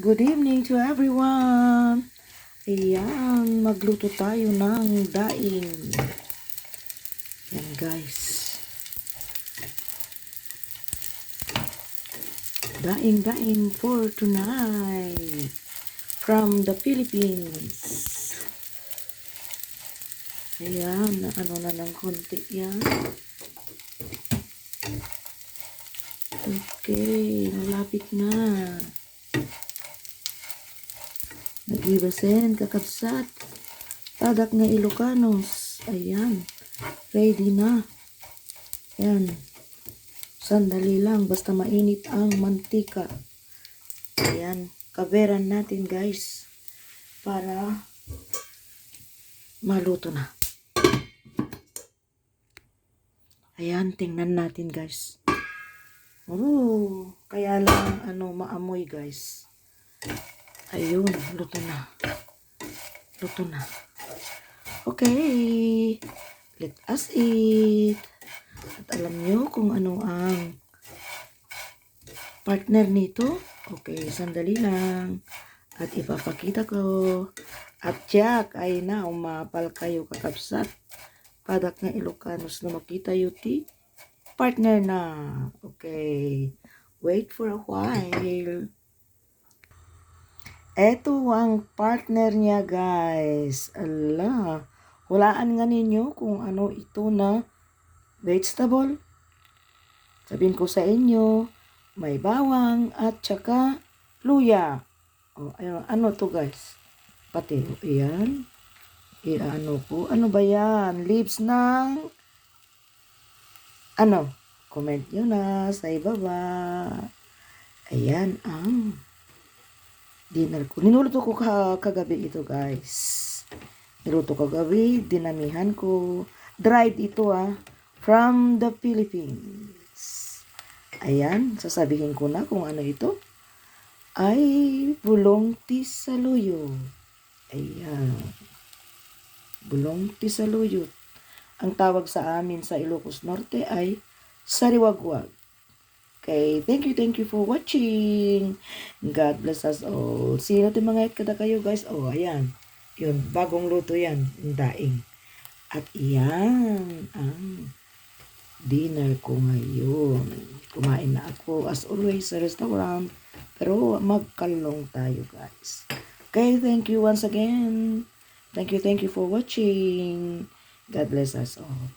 Good evening to everyone. Ayan, magluto tayo ng daing. Yan guys. Daing for tonight. From the Philippines. Ayan, ano na ng konti yan. Okay, malapit na. Nagibasen, kakabsat. Padak nga Ilocanos. Ayan. Ready na. Ayan. Sandali lang. Basta mainit ang mantika. Ayan. Kaveran natin guys. Para maluto na. Ayan. Tingnan natin guys. Oh. Kaya lang maamoy guys. Ayun, luto na. Luto na. Okay. Let us eat. At alam nyo kung ano ang partner nito. Okay, sandali lang. At ipapakita ko. At Jack, ay na, umapal kayo kakabsat. Padak nga Ilocanos na makita yuti. Partner na. Okay. Wait for a while. Eto ang partner niya guys. Ala. Hulaan nga ninyo kung ano ito na vegetable. Sabihin ko sa inyo, may bawang at saka luya. O, ano to guys? Pati, ayan. Ano ko? Ano ba yan? Leaves ng comment nyo na sa ibaba. Ayan ang dinner ko. Niluto ko kagabi ito guys. Niluto kagabi, dinamihan ko. Dried ito from the Philippines. Ayan, sasabihin ko na kung ano ito. Ay bulong tisaluyo. Ayan. Bulong tisaluyo. Ang tawag sa amin sa Ilocos Norte ay sariwagwag. Okay, thank you for watching. God bless us all. See you natin mga kada kayo guys. Oh, ayan. Yun, bagong luto yan. Yung daing. At iyan ang dinner ko ngayon. Kumain na ako as always sa restaurant. Pero magkalong tayo guys. Okay, thank you once again. Thank you for watching. God bless us all.